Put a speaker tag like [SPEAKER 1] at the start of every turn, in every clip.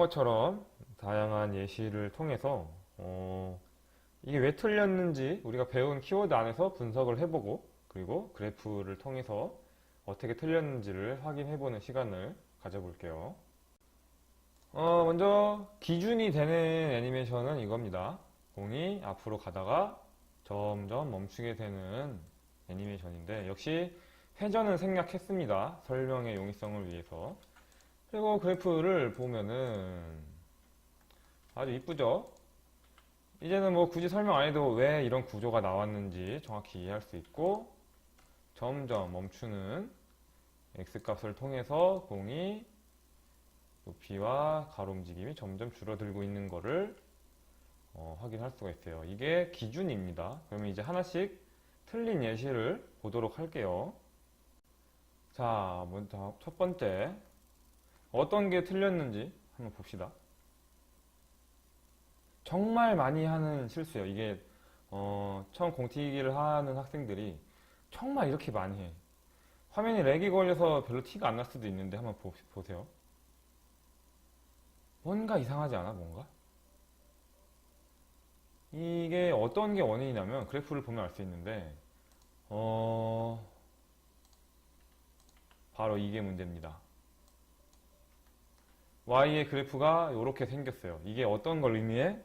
[SPEAKER 1] 것처럼 다양한 예시를 통해서 이게 왜 틀렸는지 우리가 배운 키워드 안에서 분석을 해보고 그리고 그래프를 통해서 어떻게 틀렸는지를 확인해보는 시간을 가져볼게요. 먼저 기준이 되는 애니메이션은 이겁니다. 공이 앞으로 가다가 점점 멈추게 되는 애니메이션인데 역시 회전은 생략했습니다. 설명의 용이성을 위해서. 그리고 그래프를 보면은 아주 이쁘죠? 이제는 뭐 굳이 설명 안 해도 왜 이런 구조가 나왔는지 정확히 이해할 수 있고 점점 멈추는 x값을 통해서 공이 높이와 가로 움직임이 점점 줄어들고 있는 거를 확인할 수가 있어요. 이게 기준입니다. 그러면 이제 하나씩 틀린 예시를 보도록 할게요. 자, 먼저 첫 번째 어떤 게 틀렸는지 한번 봅시다. 정말 많이 하는 실수예요. 이게 처음 공튀기를 하는 학생들이 정말 이렇게 많이 해. 화면이 렉이 걸려서 별로 티가 안 날 수도 있는데 한번 보세요. 뭔가 이상하지 않아? 뭔가? 이게 어떤 게 원인이냐면 그래프를 보면 알 수 있는데 바로 이게 문제입니다. Y의 그래프가 이렇게 생겼어요. 이게 어떤 걸 의미해?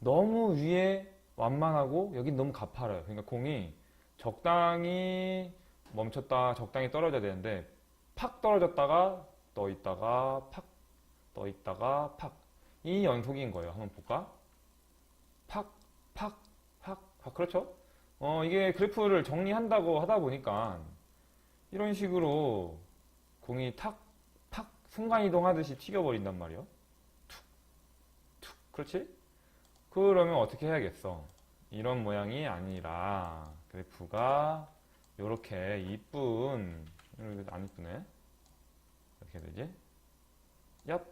[SPEAKER 1] 너무 위에 완만하고 여긴 너무 가파라요. 그러니까 공이 적당히 멈췄다 적당히 떨어져야 되는데 팍 떨어졌다가 떠 있다가 팍 떠 있다가 팍 이 연속인 거예요. 한번 볼까? 팍 팍 팍 팍 그렇죠? 이게 그래프를 정리한다고 하다 보니까 이런 식으로 공이 탁 팍 순간이동 하듯이 튀겨버린단 말이에요. 툭 툭 그렇지? 그러면 어떻게 해야겠어? 이런 모양이 아니라 그래프가 요렇게 이쁜 안 이쁘네. 어떻게 되지? 얍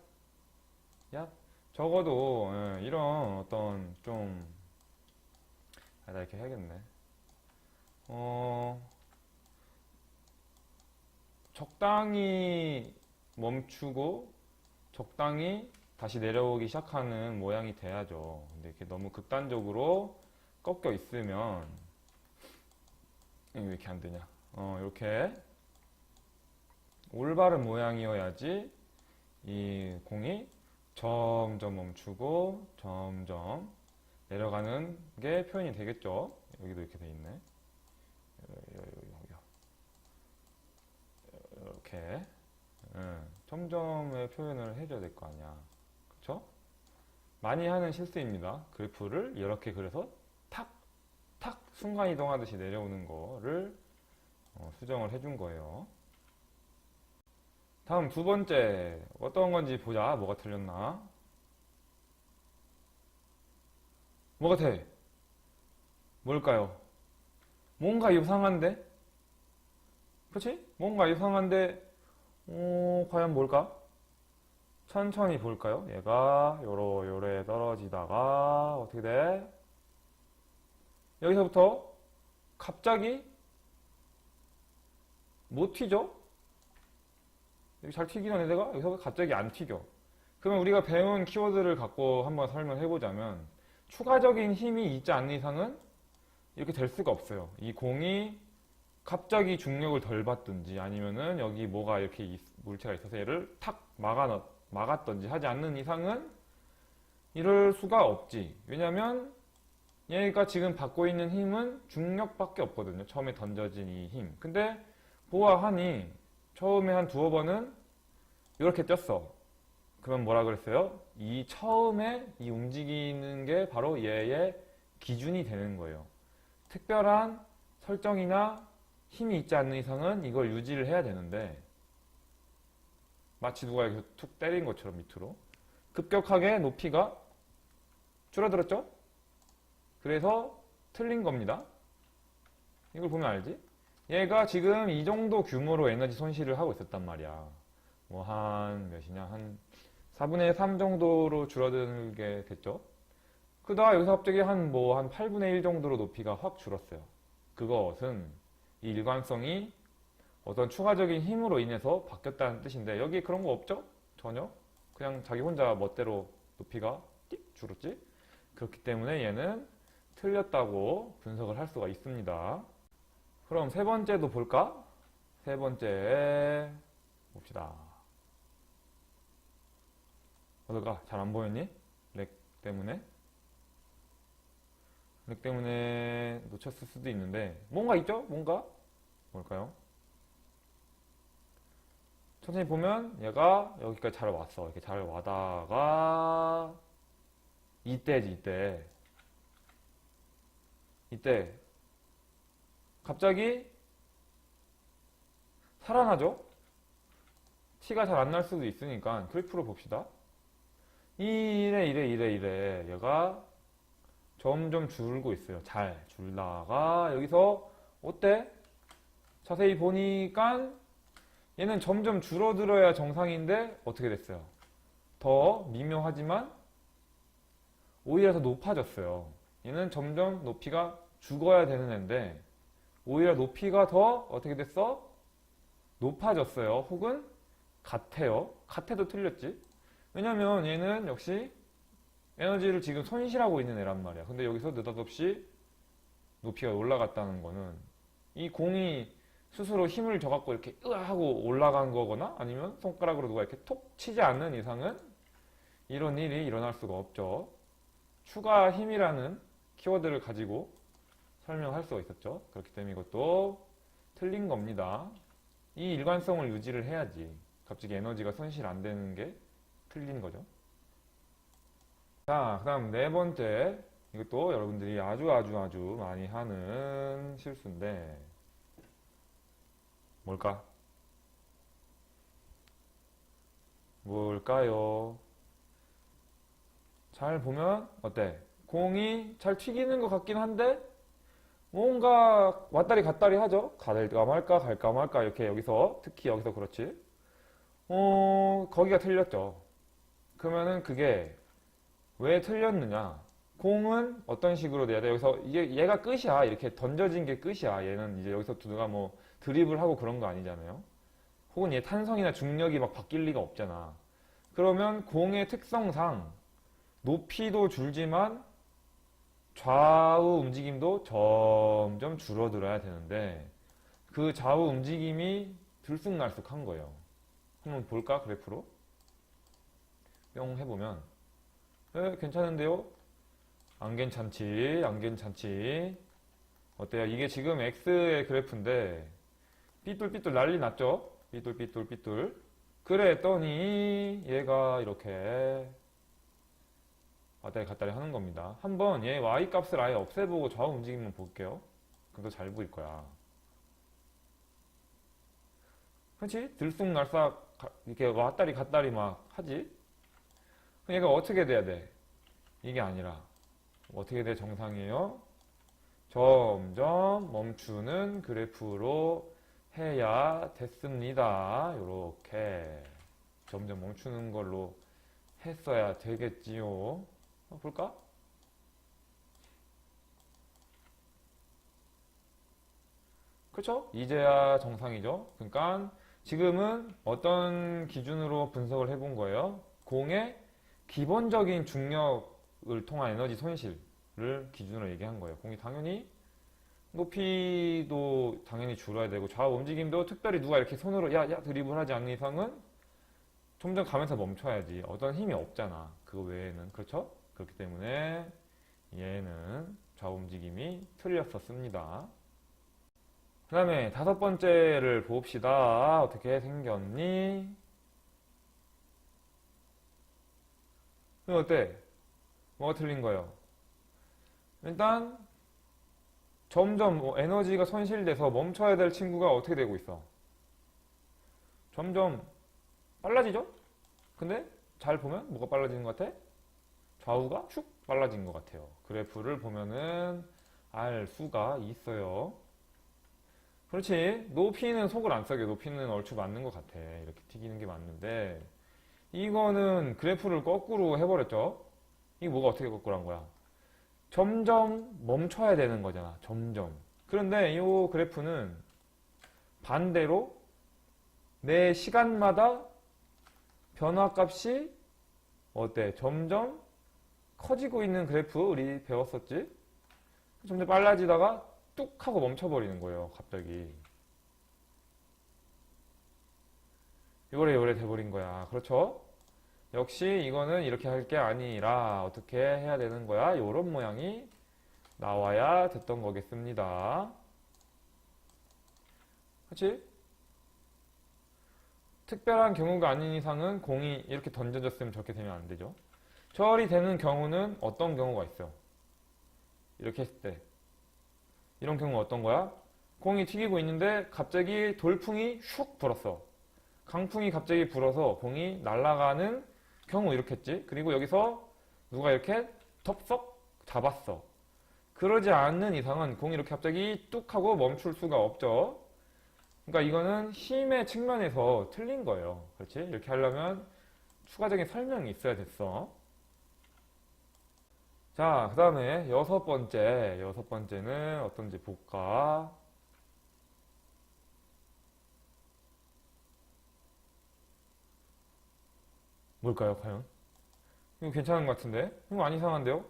[SPEAKER 1] 얍 적어도 이런 어떤 좀 나 이렇게 해야겠네. 적당히 멈추고 적당히 다시 내려오기 시작하는 모양이 돼야죠. 근데 이렇게 너무 극단적으로 꺾여 있으면 왜 이렇게 안 되냐? 이렇게 올바른 모양이어야지 이 공이 점점 멈추고 점점 내려가는 게 표현이 되겠죠. 여기도 이렇게 돼 있네. 이렇게 점점의 표현을 해줘야 될 거 아니야. 그쵸? 많이 하는 실수입니다. 그래프를 이렇게 그려서 탁, 탁 순간이동 하듯이 내려오는 거를 수정을 해준 거예요. 다음 두 번째 어떤 건지 보자. 뭐가 틀렸나? 뭐 같아? 뭘까요? 뭔가 이상한데? 그치? 뭔가 이상한데 과연 뭘까? 천천히 볼까요? 얘가 요래 떨어지다가 어떻게 돼? 여기서부터 갑자기 못 튀죠? 여기 잘 튀기는 애가 여기서 갑자기 안 튀겨. 그러면 우리가 배운 키워드를 갖고 한번 설명해보자면 추가적인 힘이 있지 않는 이상은 이렇게 될 수가 없어요. 이 공이 갑자기 중력을 덜 받든지 아니면은 여기 뭐가 이렇게 물체가 있어서 얘를 탁 막았든지 하지 않는 이상은 이럴 수가 없지. 왜냐면 얘가 지금 받고 있는 힘은 중력밖에 없거든요. 처음에 던져진 이 힘. 근데 보아하니 처음에 한 두어 번은 이렇게 뛰었어. 그러면 뭐라 그랬어요? 이 처음에 이 움직이는 게 바로 얘의 기준이 되는 거예요. 특별한 설정이나 힘이 있지 않는 이상은 이걸 유지를 해야 되는데 마치 누가 이렇게 툭 때린 것처럼 밑으로 급격하게 높이가 줄어들었죠? 그래서 틀린 겁니다. 이걸 보면 알지? 얘가 지금 이 정도 규모로 에너지 손실을 하고 있었단 말이야. 뭐 한 몇이냐? 한 4분의 3 정도로 줄어들게 됐죠? 그러다가 여기서 갑자기 한 8분의 1 정도로 높이가 확 줄었어요. 그것은 이 일관성이 어떤 추가적인 힘으로 인해서 바뀌었다는 뜻인데 여기 그런 거 없죠? 전혀? 그냥 자기 혼자 멋대로 높이가 띡 줄었지? 그렇기 때문에 얘는 틀렸다고 분석을 할 수가 있습니다. 그럼 세 번째도 볼까? 세 번째 봅시다. 어떨까? 잘 안 보였니? 렉 때문에? 렉 때문에 놓쳤을 수도 있는데 뭔가 있죠? 뭔가? 뭘까요? 천천히 보면 얘가 여기까지 잘 왔어. 이렇게 잘 와다가 이때지, 이때 갑자기 살아나죠? 티가 잘 안 날 수도 있으니까 그래프로 봅시다. 이래 얘가 점점 줄고 있어요. 잘 줄다가 여기서 어때? 자세히 보니까 얘는 점점 줄어들어야 정상인데 어떻게 됐어요? 더 미묘하지만 오히려 더 높아졌어요. 얘는 점점 높이가 죽어야 되는 애인데 오히려 높이가 더 어떻게 됐어? 높아졌어요. 혹은 같아요. 같아도 틀렸지. 왜냐면 얘는 역시 에너지를 지금 손실하고 있는 애란 말이야. 근데 여기서 느닷없이 높이가 올라갔다는 거는 이 공이 스스로 힘을 줘갖고 이렇게 으아 하고 올라간 거거나 아니면 손가락으로 누가 이렇게 톡 치지 않는 이상은 이런 일이 일어날 수가 없죠. 추가 힘이라는 키워드를 가지고 설명할 수가 있었죠. 그렇기 때문에 이것도 틀린 겁니다. 이 일관성을 유지를 해야지 갑자기 에너지가 손실 안 되는 게 틀린 거죠. 자, 그 다음 네 번째. 이것도 여러분들이 아주 많이 하는 실수인데 뭘까? 뭘까요? 잘 보면 어때? 공이 잘 튀기는 것 같긴 한데 뭔가 왔다리 갔다리 하죠? 갈까 말까 이렇게 여기서 특히 여기서 그렇지. 거기가 틀렸죠. 그러면은 그게 왜 틀렸느냐? 공은 어떤 식으로 돼야 돼? 여기서 이게 얘가 끝이야. 이렇게 던져진 게 끝이야. 얘는 이제 여기서 누가 뭐 드리블하고 그런 거 아니잖아요. 혹은 얘 탄성이나 중력이 막 바뀔 리가 없잖아. 그러면 공의 특성상 높이도 줄지만 좌우 움직임도 점점 줄어들어야 되는데 그 좌우 움직임이 들쑥날쑥한 거예요. 한번 볼까? 그래프로 뿅 해보면 괜찮은데요? 안 괜찮지? 안 괜찮지? 어때요? 이게 지금 X의 그래프인데 삐뚤삐뚤 난리 났죠? 삐뚤 그랬더니 얘가 이렇게 왔다리 갔다리 하는 겁니다. 한번 얘 Y 값을 아예 없애보고 좌우 움직임만 볼게요. 그럼 더 잘 보일 거야. 그렇지? 들쑥날싹 이렇게 왔다리 갔다리 막 하지? 얘가 어떻게 돼야 돼? 이게 아니라 어떻게 돼 정상이에요? 점점 멈추는 그래프로 해야 됐습니다. 요렇게 점점 멈추는 걸로 했어야 되겠지요. 볼까? 그렇죠? 이제야 정상이죠. 그러니까 지금은 어떤 기준으로 분석을 해본 거예요? 공의 기본적인 중력을 통한 에너지 손실을 기준으로 얘기한 거예요. 공이 당연히 높이도 당연히 줄어야 되고 좌우 움직임도 특별히 누가 이렇게 손으로 야 드리블 하지 않는 이상은 점점 가면서 멈춰야지. 어떤 힘이 없잖아. 그거 외에는. 그렇죠? 그렇기 때문에 얘는 좌우 움직임이 틀렸었습니다. 그 다음에 다섯 번째를 봅시다. 어떻게 생겼니? 이거 어때? 뭐가 틀린 거예요? 일단 점점 에너지가 손실돼서 멈춰야 될 친구가 어떻게 되고 있어? 점점 빨라지죠? 근데 잘 보면 뭐가 빨라지는 것 같아? 좌우가 축 빨라진 것 같아요. 그래프를 보면은 알 수가 있어요. 그렇지. 높이는 속을 안 썩여. 높이는 얼추 맞는 것 같아. 이렇게 튀기는 게 맞는데 이거는 그래프를 거꾸로 해버렸죠. 이게 뭐가 어떻게 거꾸로 한 거야? 점점 멈춰야 되는 거잖아. 점점. 그런데 이 그래프는 반대로 매 시간마다 변화값이 어때? 점점 커지고 있는 그래프 우리 배웠었지? 점점 빨라지다가 뚝 하고 멈춰버리는 거예요. 갑자기. 요래 돼버린 거야. 그렇죠? 역시 이거는 이렇게 할 게 아니라 어떻게 해야 되는 거야? 요런 모양이 나와야 됐던 거겠습니다. 그렇지? 특별한 경우가 아닌 이상은 공이 이렇게 던져졌으면 저렇게 되면 안 되죠. 저리 되는 경우는 어떤 경우가 있어요? 이렇게 했을 때 이런 경우 어떤 거야? 공이 튀기고 있는데 갑자기 돌풍이 슉 불었어. 강풍이 갑자기 불어서 공이 날아가는 경우 이렇겠지. 그리고 여기서 누가 이렇게 덥석 잡았어. 그러지 않는 이상은 공이 이렇게 갑자기 뚝 하고 멈출 수가 없죠. 그러니까 이거는 힘의 측면에서 틀린 거예요. 그렇지? 이렇게 하려면 추가적인 설명이 있어야 됐어. 자, 그 다음에 여섯 번째는 어떤지 볼까? 뭘까요, 과연? 이거 괜찮은 것 같은데? 이거 안 이상한데요?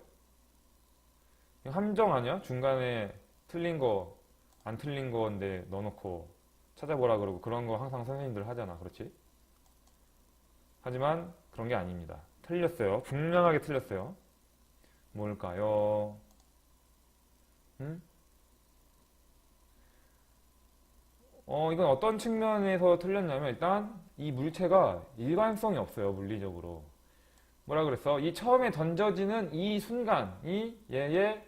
[SPEAKER 1] 이거 함정 아니야? 중간에 틀린 거, 안 틀린 건데 넣어놓고 찾아보라 그러고 그런 거 항상 선생님들 하잖아. 그렇지? 하지만 그런 게 아닙니다. 틀렸어요. 분명하게 틀렸어요. 뭘까요? 응? 이건 어떤 측면에서 틀렸냐면 일단 이 물체가 일관성이 없어요. 물리적으로. 뭐라 그랬어? 이 처음에 던져지는 이 순간이 얘의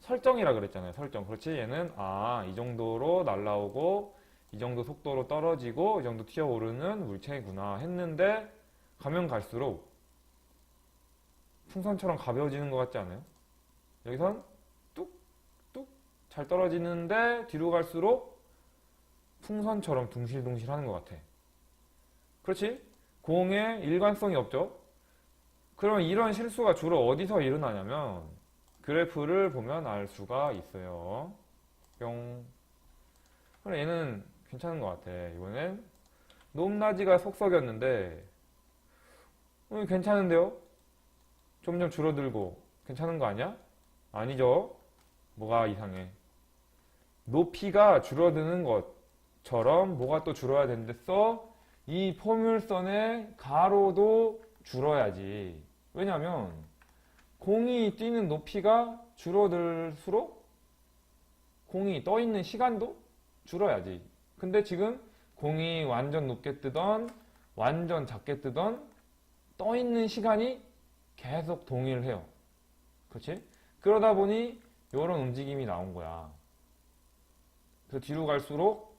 [SPEAKER 1] 설정이라 그랬잖아요. 설정. 그렇지? 얘는 이 정도로 날아오고 이 정도 속도로 떨어지고 이 정도 튀어오르는 물체구나 했는데 가면 갈수록 풍선처럼 가벼워지는 것 같지 않아요? 여기선 뚝뚝 잘 떨어지는데 뒤로 갈수록 풍선처럼 둥실둥실 하는 것 같아. 그렇지? 공에 일관성이 없죠? 그러면 이런 실수가 주로 어디서 일어나냐면 그래프를 보면 알 수가 있어요. 뿅. 그래, 얘는 괜찮은 것 같아. 이번엔 높낮이가 속썩였는데 괜찮은데요? 점점 줄어들고 괜찮은 거 아니야? 아니죠. 뭐가 이상해? 높이가 줄어드는 것처럼 뭐가 또 줄어야 되는데서 이 포물선의 가로도 줄어야지. 왜냐면 공이 뛰는 높이가 줄어들수록 공이 떠 있는 시간도 줄어야지. 근데 지금 공이 완전 높게 뜨던 완전 작게 뜨던 떠 있는 시간이 계속 동일해요. 그렇지? 그러다 보니 이런 움직임이 나온 거야. 그래서 뒤로 갈수록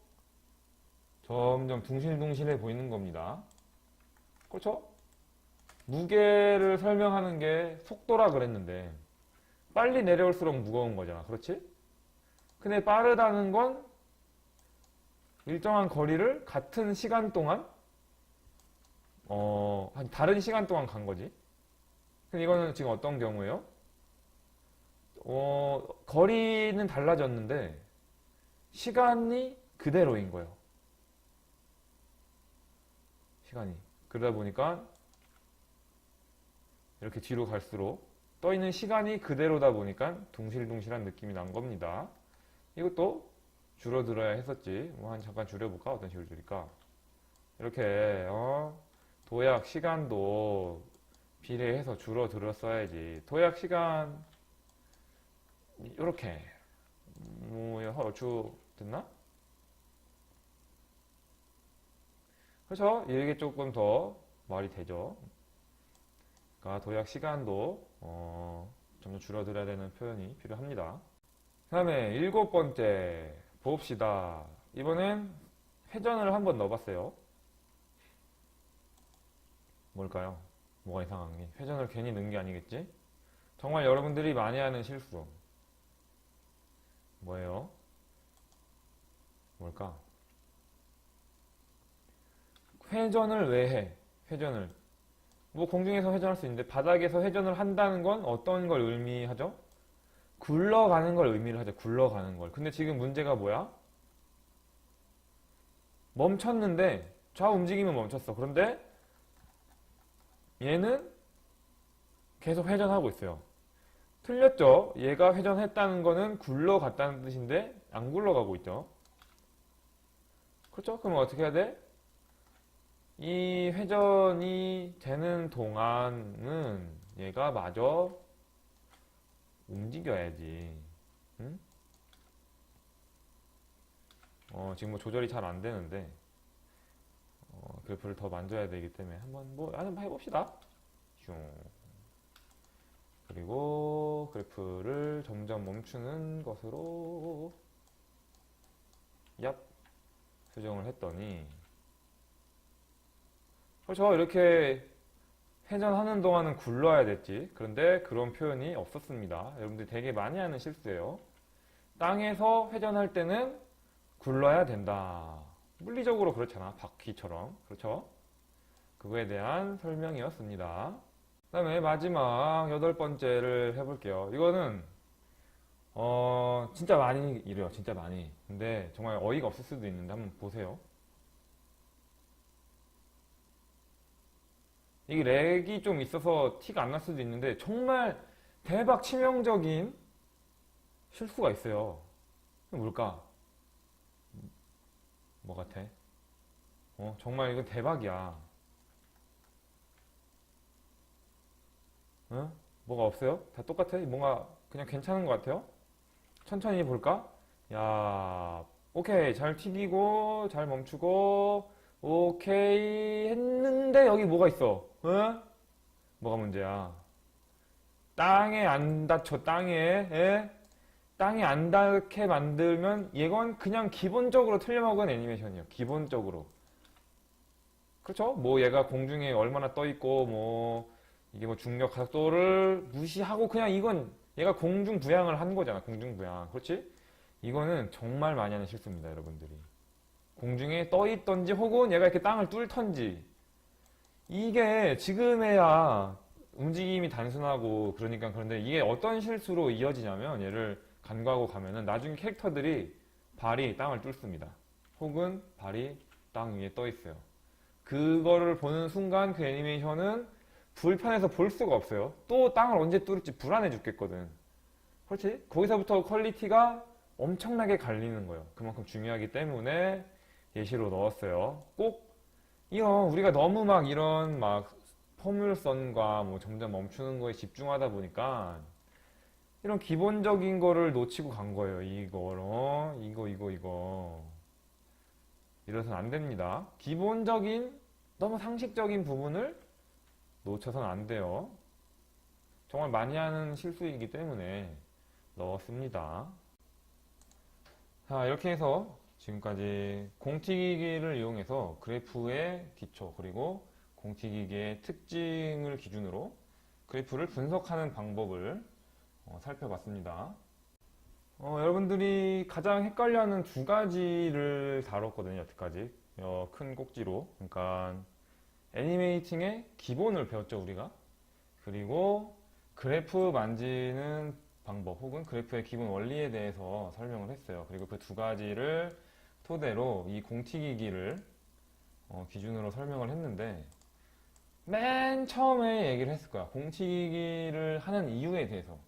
[SPEAKER 1] 점점 둥실둥실해 보이는 겁니다. 그렇죠? 무게를 설명하는 게 속도라 그랬는데 빨리 내려올수록 무거운 거잖아. 그렇지? 근데 빠르다는 건 일정한 거리를 같은 시간 동안 한 다른 시간 동안 간 거지. 근데 이거는 지금 어떤 경우예요? 거리는 달라졌는데 시간이 그대로인 거예요. 시간이. 그러다 보니까 이렇게 뒤로 갈수록 떠 있는 시간이 그대로다 보니까 둥실둥실한 느낌이 난 겁니다. 이것도 줄어들어야 했었지. 한 잠깐 줄여볼까? 어떤 식으로 줄일까? 이렇게 도약 시간도 비례해서 줄어들었어야지. 도약 시간 이렇게 얼추 됐나? 그렇죠? 이게 조금 더 말이 되죠. 그러니까 도약 시간도 점점 줄어들어야 되는 표현이 필요합니다. 그 다음에 일곱 번째 봅시다. 이번엔 회전을 한번 넣어봤어요. 뭘까요? 뭐가 이상한 게? 회전을 괜히 넣은 게 아니겠지? 정말 여러분들이 많이 하는 실수. 뭐예요? 뭘까? 회전을 왜 해? 회전을. 뭐 공중에서 회전할 수 있는데 바닥에서 회전을 한다는 건 어떤 걸 의미하죠? 굴러가는 걸 의미를 하죠. 굴러가는 걸. 근데 지금 문제가 뭐야? 멈췄는데 좌우 움직이면 멈췄어. 그런데 얘는 계속 회전하고 있어요. 틀렸죠? 얘가 회전했다는 거는 굴러갔다는 뜻인데 안 굴러가고 있죠. 그렇죠? 그럼 어떻게 해야 돼? 이 회전이 되는 동안은 얘가 마저 움직여야지. 응? 지금 뭐 조절이 잘 안 되는데 그래프를 더 만져야 되기 때문에 한번 해봅시다. 슝. 그리고 그래프를 점점 멈추는 것으로 얍 수정을 했더니 그렇죠. 이렇게 회전하는 동안은 굴러야 됐지. 그런데 그런 표현이 없었습니다. 여러분들이 되게 많이 하는 실수예요. 땅에서 회전할 때는 굴러야 된다. 물리적으로 그렇잖아. 바퀴처럼. 그렇죠? 그거에 대한 설명이었습니다. 그 다음에 마지막 8번째를 해볼게요. 이거는 진짜 많이 이래요. 진짜 많이. 근데 정말 어이가 없을 수도 있는데 한번 보세요. 이게 렉이 좀 있어서 티가 안 날 수도 있는데 정말 대박 치명적인 실수가 있어요. 뭘까? 뭐 같아? 정말 이거 대박이야. 어? 뭐가 없어요? 다 똑같아? 뭔가 그냥 괜찮은 것 같아요? 천천히 볼까? 야, 오케이. 잘 튀기고, 잘 멈추고, 오케이. 했는데 여기 뭐가 있어? 뭐가 문제야? 땅에 안 닿쳐, 땅에. 에? 땅에 안 닿게 만들면 이건 그냥 기본적으로 틀려먹은 애니메이션이에요. 기본적으로. 그렇죠? 뭐 얘가 공중에 얼마나 떠 있고 뭐 이게 뭐 중력 각도를 무시하고 그냥 이건 얘가 공중 부양을 한 거잖아. 공중 부양. 그렇지? 이거는 정말 많이 하는 실수입니다, 여러분들이. 공중에 떠 있던지 혹은 얘가 이렇게 땅을 뚫던지 이게 지금에야 움직임이 단순하고 그러니까 그런데 이게 어떤 실수로 이어지냐면 얘를 간과하고 가면은 나중에 캐릭터들이 발이 땅을 뚫습니다. 혹은 발이 땅 위에 떠 있어요. 그거를 보는 순간 그 애니메이션은 불편해서 볼 수가 없어요. 또 땅을 언제 뚫을지 불안해 죽겠거든. 그렇지? 거기서부터 퀄리티가 엄청나게 갈리는 거예요. 그만큼 중요하기 때문에 예시로 넣었어요. 꼭 이런 우리가 너무 막 이런 막 포뮬선과 뭐 점점 멈추는 거에 집중하다 보니까 이런 기본적인 거를 놓치고 간 거예요. 이거. 이래서는 안 됩니다. 기본적인, 너무 상식적인 부분을 놓쳐서는 안 돼요. 정말 많이 하는 실수이기 때문에 넣었습니다. 자, 이렇게 해서 지금까지 공튀기기를 이용해서 그래프의 기초, 그리고 공튀기기의 특징을 기준으로 그래프를 분석하는 방법을 살펴봤습니다. 여러분들이 가장 헷갈려하는 두 가지를 다뤘거든요, 여태까지. 큰 꼭지로. 그러니까 애니메이팅의 기본을 배웠죠, 우리가. 그리고 그래프 만지는 방법 혹은 그래프의 기본 원리에 대해서 설명을 했어요. 그리고 그 두 가지를 토대로 이 공튀기기를 기준으로 설명을 했는데 맨 처음에 얘기를 했을 거야. 공튀기기를 하는 이유에 대해서.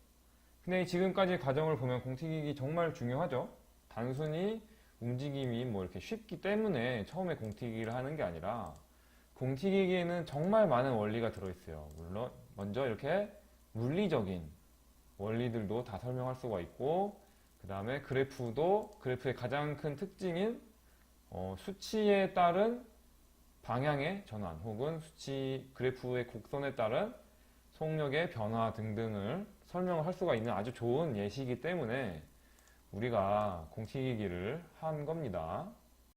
[SPEAKER 1] 근데 지금까지 과정을 보면 공튀기기 정말 중요하죠. 단순히 움직임이 뭐 이렇게 쉽기 때문에 처음에 공튀기기를 하는 게 아니라 공튀기기에는 정말 많은 원리가 들어있어요. 물론 먼저 이렇게 물리적인 원리들도 다 설명할 수가 있고 그 다음에 그래프의 가장 큰 특징인 수치에 따른 방향의 전환 혹은 그래프의 곡선에 따른 속력의 변화 등등을 설명을 할 수가 있는 아주 좋은 예시이기 때문에 우리가 공튀기기를 한 겁니다.